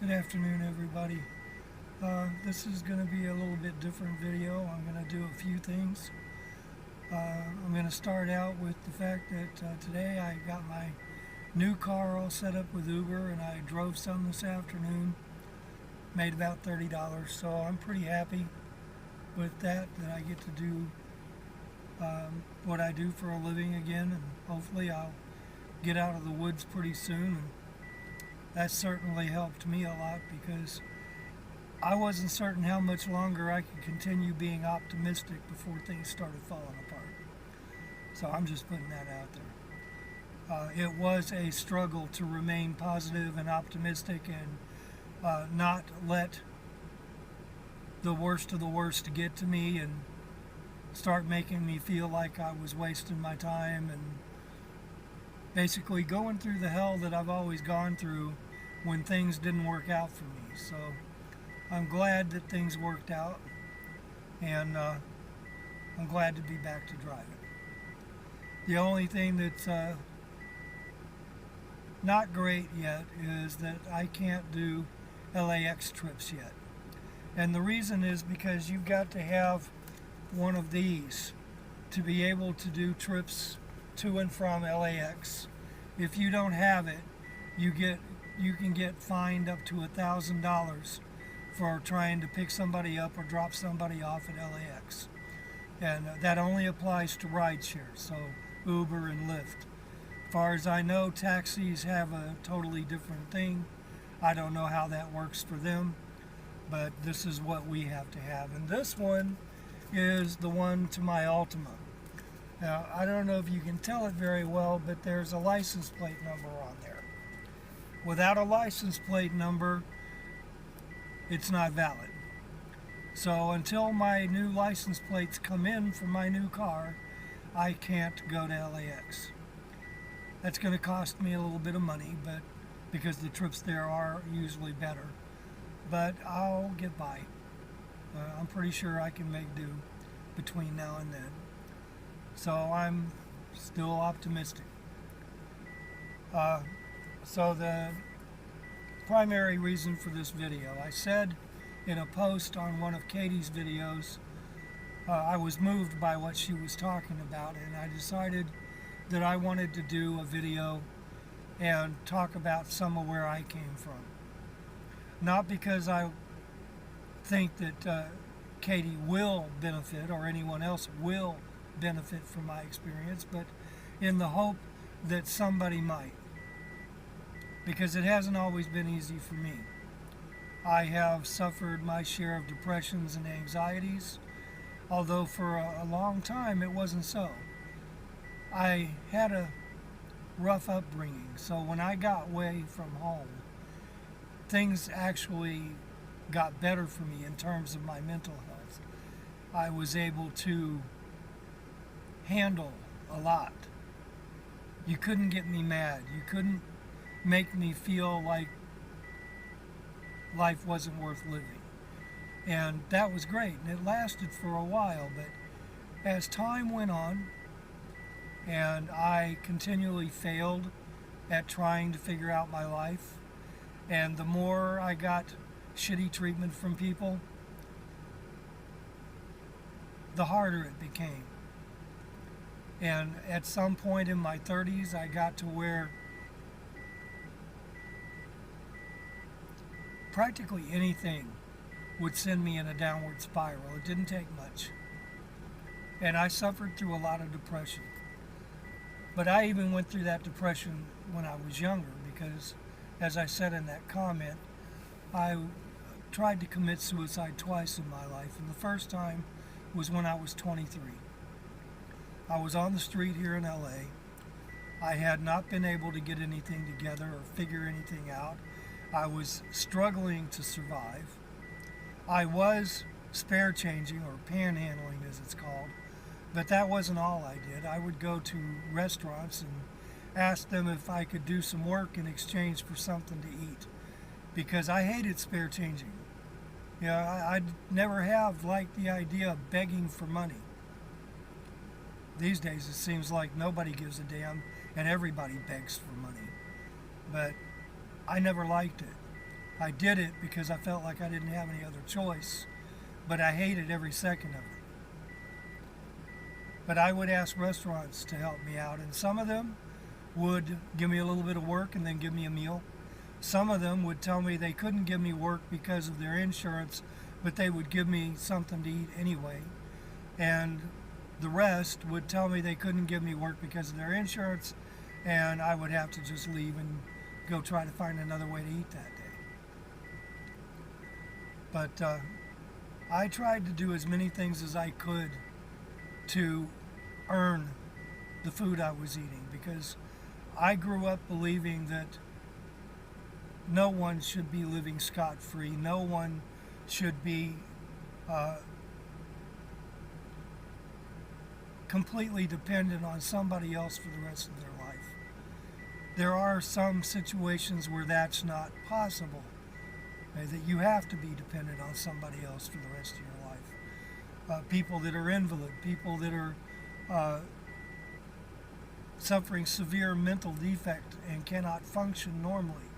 Good afternoon, everybody. This is going to be a little bit different video. I'm going to do a few things. I'm going to start out with the fact that today I got my new car all set up with Uber, and I drove some this afternoon. Made about $30, so I'm pretty happy with that I get to do what I do for a living again, and hopefully I'll get out of the woods pretty soon. And that certainly helped me a lot because I wasn't certain how much longer I could continue being optimistic before things started falling apart. So I'm just putting that out there. It was a struggle to remain positive and optimistic and not let the worst of the worst get to me and start making me feel like I was wasting my time and basically going through the hell that I've always gone through when things didn't work out for me. So I'm glad that things worked out, and I'm glad to be back to driving. The only thing that's not great yet is that I can't do LAX trips yet. And the reason is because you've got to have one of these to be able to do trips to and from LAX. If you don't have it, you can get fined up to $1,000 for trying to pick somebody up or drop somebody off at LAX. And that only applies to rideshare, so Uber and Lyft. As far as I know, taxis have a totally different thing. I don't know how that works for them, but this is what we have to have. And this one is the one to my Altima. Now, I don't know if you can tell it very well, but there's a license plate number on there. Without a license plate number, it's not valid. So until my new license plates come in for my new car, I can't go to LAX. That's going to cost me a little bit of money, but because the trips there are usually better. But I'll get by. I'm pretty sure I can make do between now and then. So I'm still optimistic. So the primary reason for this video, I said in a post on one of Katie's videos, I was moved by what she was talking about, and I decided that I wanted to do a video and talk about some of where I came from. Not because I think that Katie will benefit or anyone else will benefit from my experience, but in the hope that somebody might. Because it hasn't always been easy for me. I have suffered my share of depressions and anxieties, although for a long time it wasn't so. I had a rough upbringing, so when I got away from home, things actually got better for me in terms of my mental health. I was able to handle a lot. You couldn't get me mad. You couldn't make me feel like life wasn't worth living. And that was great, and it lasted for a while, but as time went on and I continually failed at trying to figure out my life, and the more I got shitty treatment from people, the harder it became. And at some point in my 30s, I got to where practically anything would send me in a downward spiral. It didn't take much. And I suffered through a lot of depression. But I even went through that depression when I was younger because, as I said in that comment, I tried to commit suicide twice in my life. And the first time was when I was 23. I was on the street here in LA. I had not been able to get anything together or figure anything out. I was struggling to survive. I was spare changing, or panhandling as it's called, but that wasn't all I did. I would go to restaurants and ask them if I could do some work in exchange for something to eat, because I hated spare changing. You know, I'd never have liked the idea of begging for money. These days it seems like nobody gives a damn and everybody begs for money. But I never liked it. I did it because I felt like I didn't have any other choice, but I hated every second of it. But I would ask restaurants to help me out, and some of them would give me a little bit of work and then give me a meal. Some of them would tell me they couldn't give me work because of their insurance, but they would give me something to eat anyway. And the rest would tell me they couldn't give me work because of their insurance, and I would have to just leave and go try to find another way to eat that day. But I tried to do as many things as I could to earn the food I was eating, because I grew up believing that no one should be living scot-free. No one should be completely dependent on somebody else for the rest of their life. There are some situations where that's not possible, that you have to be dependent on somebody else for the rest of your life. People that are invalid, people that are suffering severe mental defect and cannot function normally.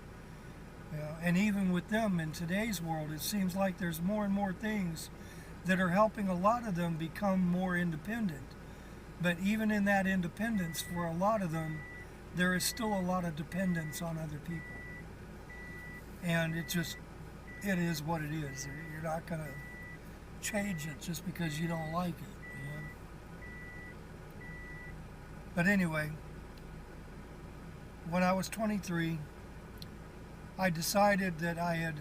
And even with them in today's world, it seems like there's more and more things that are helping a lot of them become more independent. But even in that independence, for a lot of them, there is still a lot of dependence on other people. And it is what it is. You're not going to change it just because you don't like it. But anyway, when I was 23, I decided that I had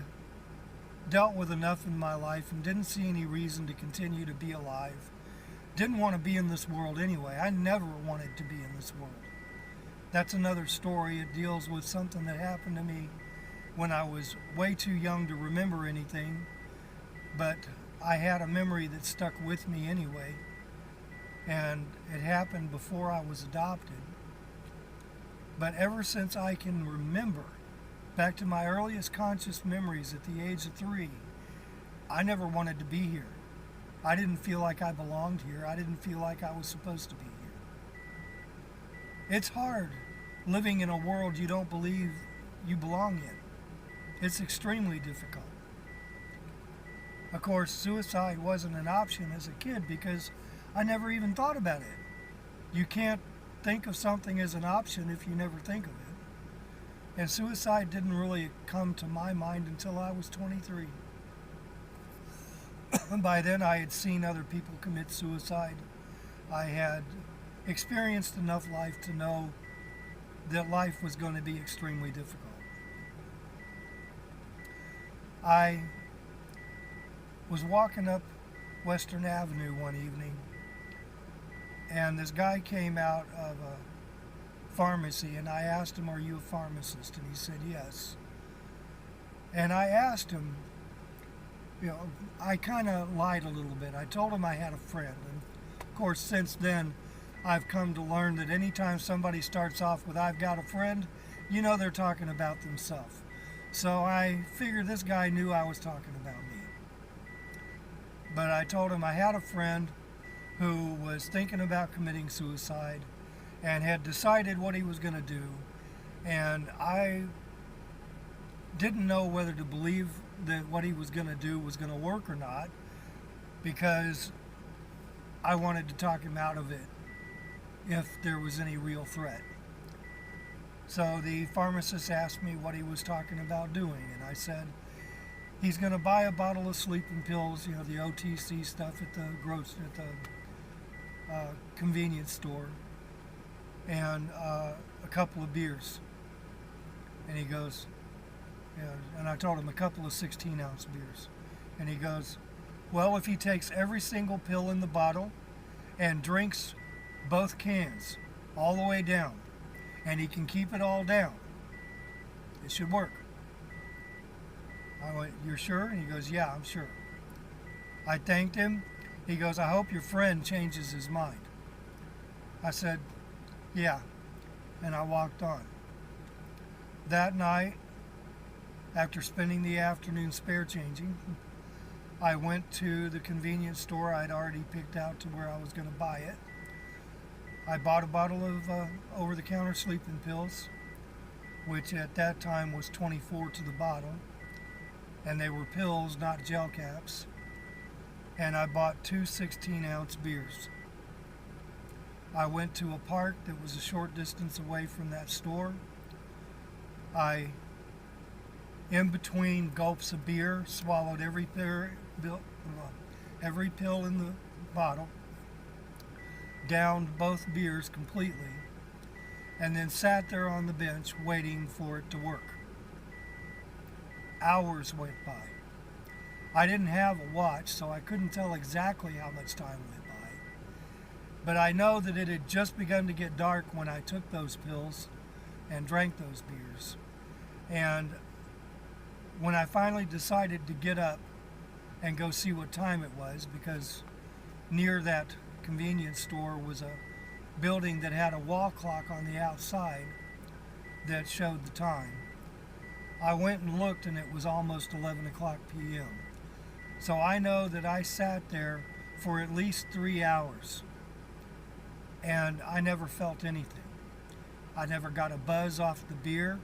dealt with enough in my life and didn't see any reason to continue to be alive. Didn't want to be in this world anyway. I never wanted to be in this world. That's another story. It deals with something that happened to me when I was way too young to remember anything, but I had a memory that stuck with me anyway, and it happened before I was adopted. But ever since I can remember, back to my earliest conscious memories at the age of 3, I never wanted to be here. I didn't feel like I belonged here. I didn't feel like I was supposed to be here. It's hard living in a world you don't believe you belong in. It's extremely difficult. Of course, suicide wasn't an option as a kid because I never even thought about it. You can't think of something as an option if you never think of it. And suicide didn't really come to my mind until I was 23. By then I had seen other people commit suicide. I had experienced enough life to know that life was going to be extremely difficult. I was walking up Western Avenue one evening, and this guy came out of a pharmacy, and I asked him, "Are you a pharmacist?" And he said, "Yes." And I asked him, I kind of lied a little bit. I told him I had a friend. And of course, since then, I've come to learn that anytime somebody starts off with, "I've got a friend," they're talking about themselves. So I figured this guy knew I was talking about me. But I told him I had a friend who was thinking about committing suicide and had decided what he was going to do. And I didn't know whether to believe that what he was going to do was going to work or not, because I wanted to talk him out of it if there was any real threat. So the pharmacist asked me what he was talking about doing, and I said he's going to buy a bottle of sleeping pills, the OTC stuff at the convenience store, and a couple of beers. And he goes, and I told him a couple of 16-ounce beers. And he goes, "Well, if he takes every single pill in the bottle and drinks both cans all the way down, and he can keep it all down, it should work." I went, "You're sure?" And he goes, "Yeah, I'm sure." I thanked him. He goes, "I hope your friend changes his mind." I said, "Yeah," and I walked on. That night, after spending the afternoon spare changing, I went to the convenience store I'd already picked out to where I was going to buy it. I bought a bottle of over-the-counter sleeping pills, which at that time was $24 to the bottle. and they were pills, not gel caps. And I bought two 16-ounce beers. I went to a park that was a short distance away from that store. I, in between gulps of beer, swallowed every pill in the bottle, downed both beers completely, and then sat there on the bench waiting for it to work. Hours went by. I didn't have a watch, so I couldn't tell exactly how much time went by. But I know that it had just begun to get dark when I took those pills and drank those beers. And when I finally decided to get up and go see what time it was, because near that convenience store was a building that had a wall clock on the outside that showed the time. I went and looked, and it was almost 11 o'clock p.m. So I know that I sat there for at least 3 hours, and I never felt anything. I never got a buzz off the beer.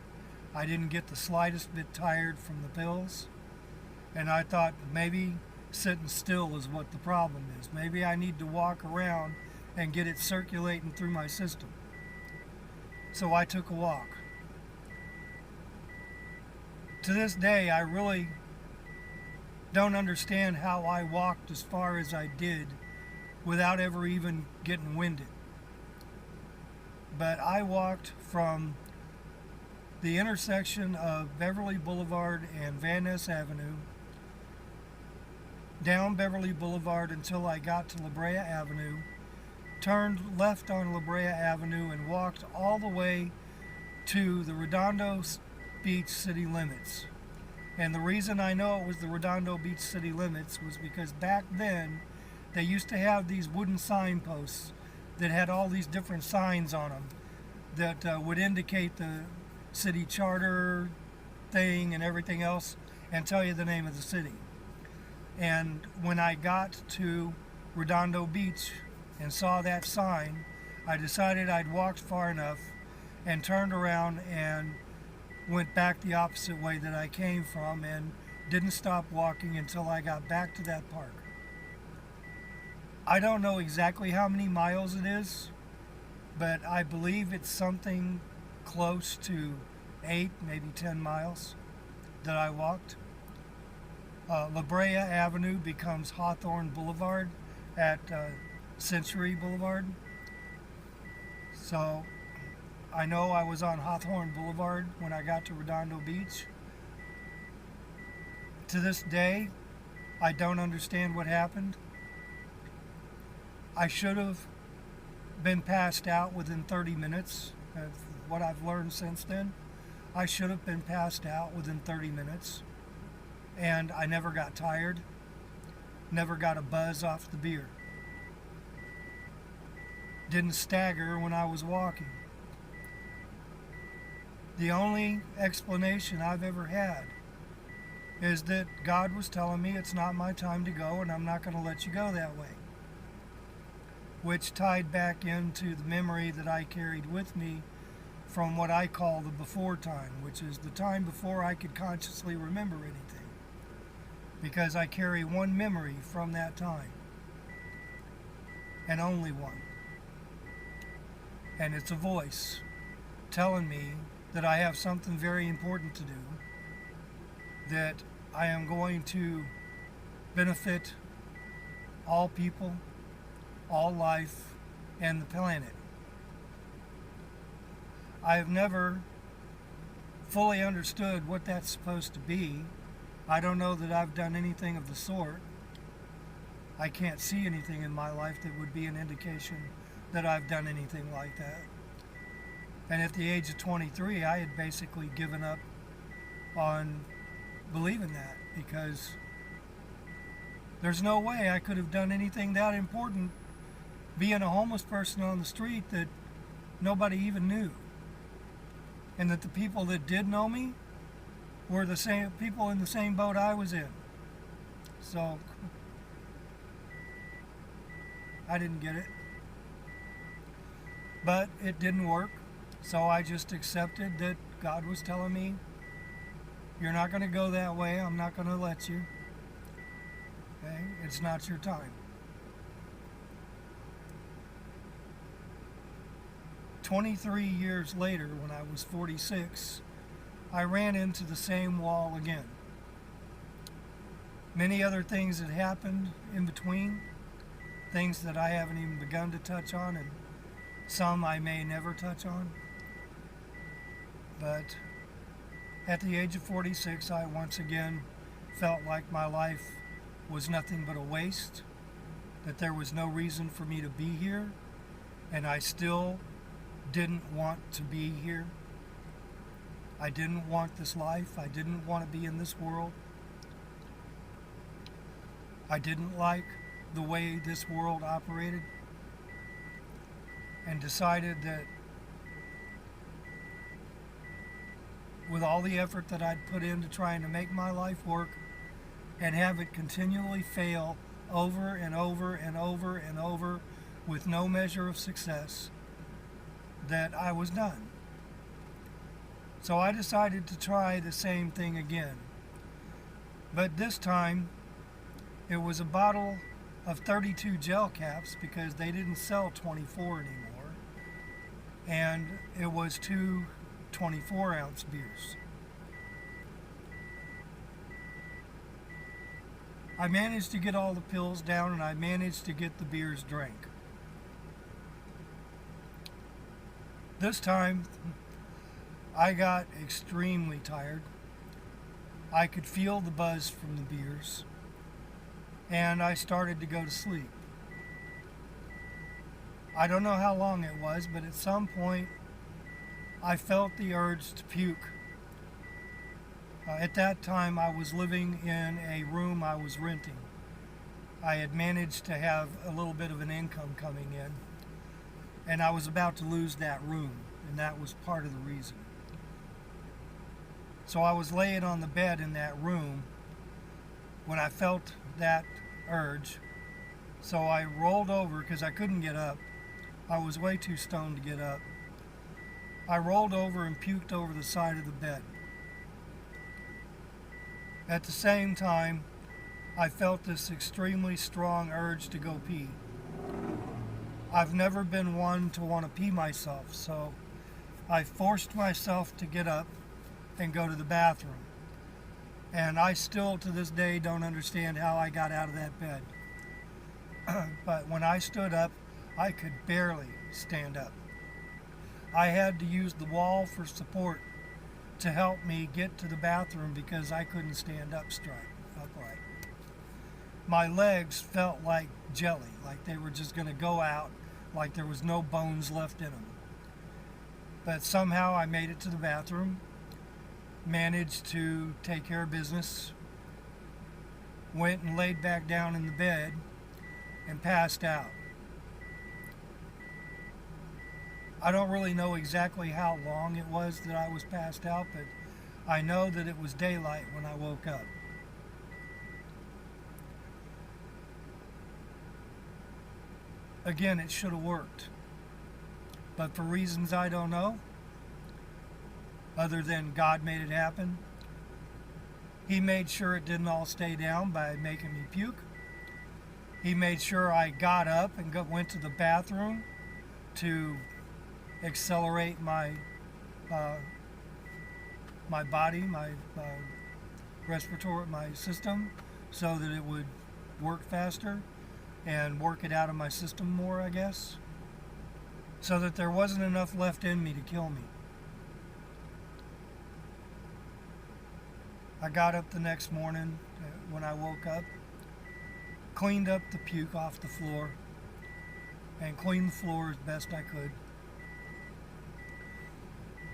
I didn't get the slightest bit tired from the pills. And I thought maybe sitting still is what the problem is. Maybe I need to walk around and get it circulating through my system. So I took a walk. To this day, I really don't understand how I walked as far as I did without ever even getting winded. But I walked from the intersection of Beverly Boulevard and Van Ness Avenue down Beverly Boulevard until I got to La Brea Avenue, turned left on La Brea Avenue, and walked all the way to the Redondo Beach city limits. And the reason I know it was the Redondo Beach city limits was because back then they used to have these wooden signposts that had all these different signs on them that would indicate the city charter thing and everything else and tell you the name of the city. And when I got to Redondo Beach and saw that sign, I decided I'd walked far enough and turned around and went back the opposite way that I came from and didn't stop walking until I got back to that park. I don't know exactly how many miles it is, but I believe it's something close to 8, maybe 10 miles that I walked. La Brea Avenue becomes Hawthorne Boulevard at Century Boulevard. So I know I was on Hawthorne Boulevard when I got to Redondo Beach. To this day, I don't understand what happened. I should have been passed out within 30 minutes. What I've learned since then, I should have been passed out within 30 minutes. And I never got tired, never got a buzz off the beer. Didn't stagger when I was walking. The only explanation I've ever had is that God was telling me it's not my time to go and I'm not going to let you go that way. Which tied back into the memory that I carried with me from what I call the before time, which is the time before I could consciously remember anything. Because I carry one memory from that time, and only one. And it's a voice telling me that I have something very important to do, that I am going to benefit all people, all life, and the planet. I have never fully understood what that's supposed to be. I don't know that I've done anything of the sort. I can't see anything in my life that would be an indication that I've done anything like that. And at the age of 23, I had basically given up on believing that, because there's no way I could have done anything that important being a homeless person on the street that nobody even knew. And that the people that did know me were the same people in the same boat I was in. So I didn't get it. But it didn't work. So I just accepted that God was telling me You're not going to go that way. I'm not going to let you. Okay? It's not your time. 23 years later, when I was 46, I ran into the same wall again. Many other things had happened in between, things that I haven't even begun to touch on, and some I may never touch on. But at the age of 46, I once again felt like my life was nothing but a waste, that there was no reason for me to be here, and I still didn't want to be here. I didn't want this life. I didn't want to be in this world. I didn't like the way this world operated, and decided that with all the effort that I'd put into trying to make my life work and have it continually fail over and over and over and over with no measure of success, that I was done. So I decided to try the same thing again. But this time, it was a bottle of 32 gel caps, because they didn't sell 24 anymore. And it was two 24-ounce beers. I managed to get all the pills down, and I managed to get the beers drank. This time, I got extremely tired. I could feel the buzz from the beers, and I started to go to sleep. I don't know how long it was, but at some point, I felt the urge to puke. At that time, I was living in a room I was renting. I had managed to have a little bit of an income coming in, and I was about to lose that room, and that was part of the reason. So I was laying on the bed in that room when I felt that urge. So I rolled over because I couldn't get up. I was way too stoned to get up. I rolled over and puked over the side of the bed. At the same time, I felt this extremely strong urge to go pee. I've never been one to want to pee myself, so I forced myself to get up and go to the bathroom. And I still, to this day, don't understand how I got out of that bed. But when I stood up, I could barely stand up. I had to use the wall for support to help me get to the bathroom because I couldn't stand up upright. My legs felt like jelly, like they were just going to go out, like there was no bones left in them. But somehow I made it to the bathroom, managed to take care of business, went and laid back down in the bed, and passed out. I don't really know exactly how long it was that I was passed out, but I know that it was daylight when I woke up. Again, it should have worked, but for reasons I don't know, other than God made it happen, He made sure it didn't all stay down by making me puke. He made sure I got up and went to the bathroom to accelerate my body, my respiratory, my system, so that it would work faster and work it out of my system more, I guess, so that there wasn't enough left in me to kill me. I got up the next morning when I woke up, cleaned up the puke off the floor, and cleaned the floor as best I could.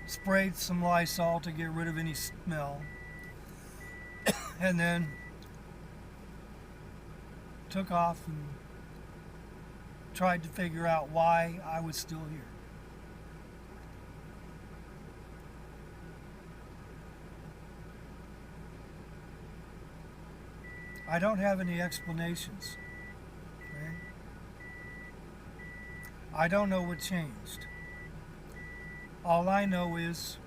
Sprayed some Lysol to get rid of any smell, and then took off and tried to figure out why I was still here. I don't have any explanations. Okay? I don't know what changed. All I know is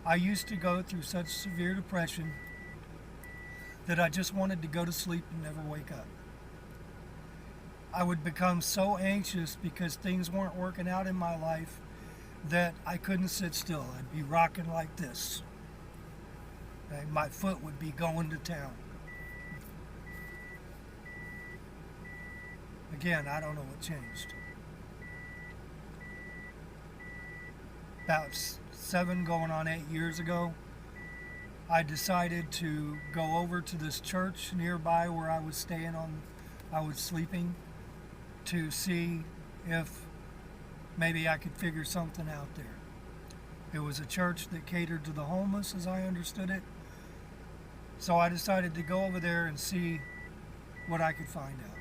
I used to go through such severe depression that I just wanted to go to sleep and never wake up. I would become so anxious because things weren't working out in my life that I couldn't sit still. I'd be rocking like this. Okay? My foot would be going to town. Again, I don't know what changed. About 7 going on 8 years ago, I decided to go over to this church nearby where I was sleeping, to see if maybe I could figure something out there. It was a church that catered to the homeless, as I understood it. So I decided to go over there and see what I could find out.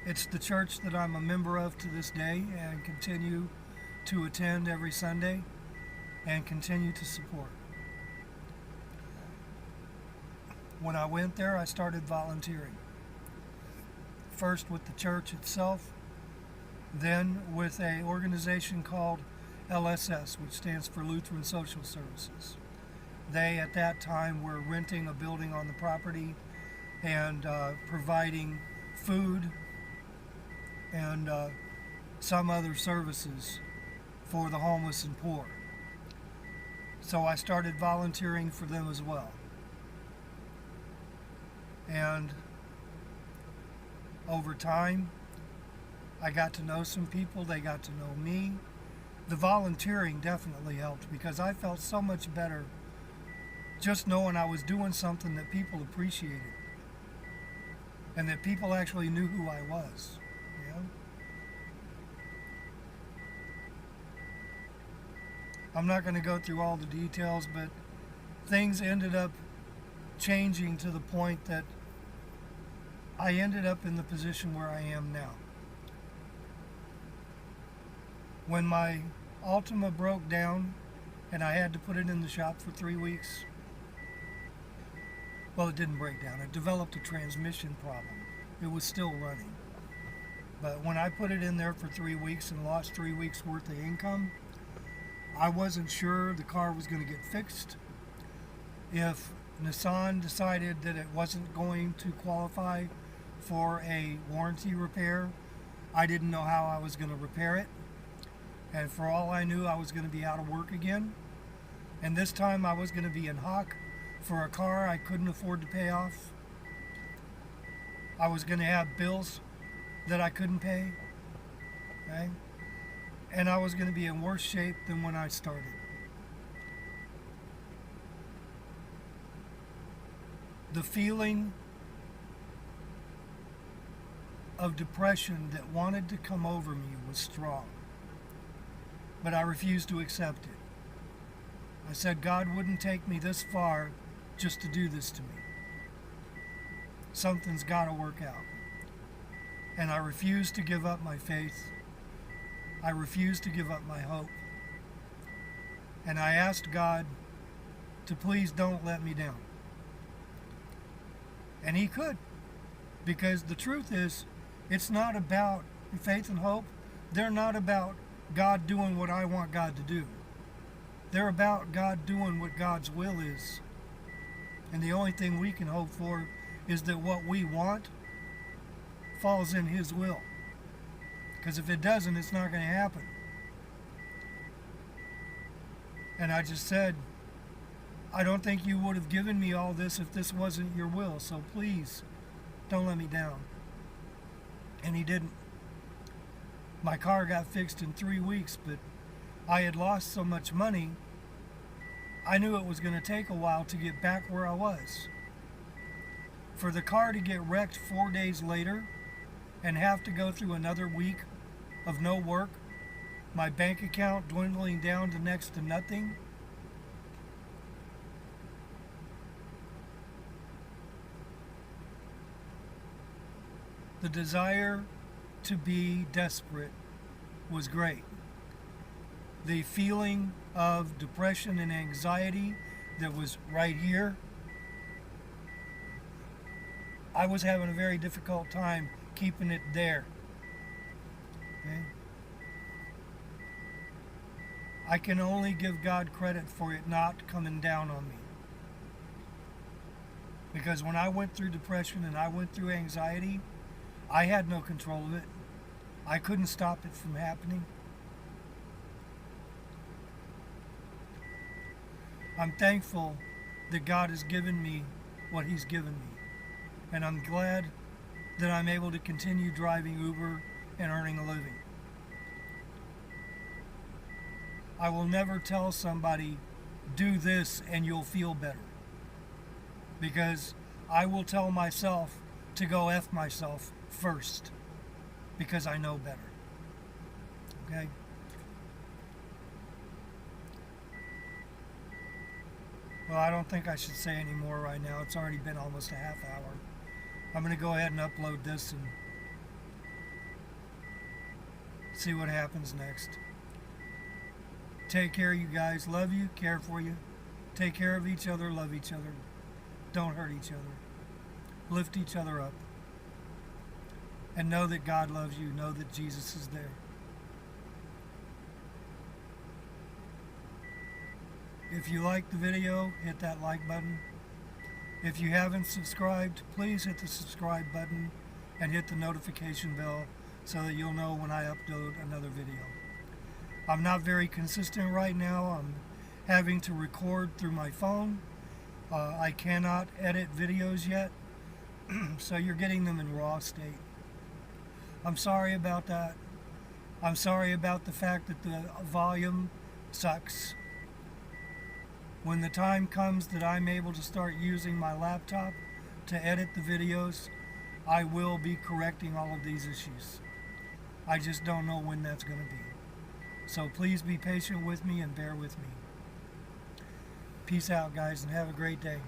It's the church that I'm a member of to this day and continue to attend every Sunday and continue to support. When I went there, I started volunteering. First with the church itself, then with an organization called LSS, which stands for Lutheran Social Services. They, at that time, were renting a building on the property and providing food and some other services for the homeless and poor. So I started volunteering for them as well. And over time, I got to know some people, they got to know me. The volunteering definitely helped because I felt so much better just knowing I was doing something that people appreciated and that people actually knew who I was. You know? I'm not going to go through all the details, but things ended up changing to the point that I ended up in the position where I am now. When my Altima broke down and I had to put it in the shop for 3 weeks, well, it didn't break down. It developed a transmission problem. It was still running. But when I put it in there for 3 weeks and lost 3 weeks worth of income, I wasn't sure the car was going to get fixed. If Nissan decided that it wasn't going to qualify for a warranty repair, I didn't know how I was going to repair it. And for all I knew, I was going to be out of work again. And this time I was going to be in hock for a car I couldn't afford to pay off. I was going to have bills that I couldn't pay. Okay? And I was going to be in worse shape than when I started. The feeling of depression that wanted to come over me was strong, but I refused to accept it. I said God wouldn't take me this far just to do this to me. Something's got to work out. And I refused to give up my faith. I refused to give up my hope. And I asked God to please don't let me down. And He could. Because the truth is, it's not about faith and hope. They're not about God doing what I want God to do. They're about God doing what God's will is. And the only thing we can hope for is that what we want falls in His will. Because if it doesn't, it's not going to happen. And I just said, I don't think you would have given me all this if this wasn't your will. So please, don't let me down. And He didn't. My car got fixed in 3 weeks, but I had lost so much money, I knew it was going to take a while to get back where I was. For the car to get wrecked 4 days later and have to go through another week of no work, my bank account dwindling down to next to nothing, the desire to be desperate was great. The feeling of depression and anxiety that was right here, I was having a very difficult time keeping it there. Okay? I can only give God credit for it not coming down on me. Because when I went through depression and I went through anxiety, I had no control of it. I couldn't stop it from happening. I'm thankful that God has given me what He's given me. And I'm glad that I'm able to continue driving Uber and earning a living. I will never tell somebody, do this and you'll feel better. Because I will tell myself to go F myself first. Because I know better. Okay? Well, I don't think I should say any more right now. It's already been almost a half hour. I'm going to go ahead and upload this and see what happens next. Take care, you guys. Love you, care for you. Take care of each other, love each other. Don't hurt each other. Lift each other up. And know that God loves you. Know that Jesus is there. If you like the video, hit that like button. If you haven't subscribed, please hit the subscribe button and hit the notification bell so that you'll know when I upload another video. I'm not very consistent right now. I'm having to record through my phone. I cannot edit videos yet, so you're getting them in raw state. I'm sorry about that. I'm sorry about the fact that the volume sucks. When the time comes that I'm able to start using my laptop to edit the videos, I will be correcting all of these issues. I just don't know when that's going to be. So please be patient with me and bear with me. Peace out, guys, and have a great day.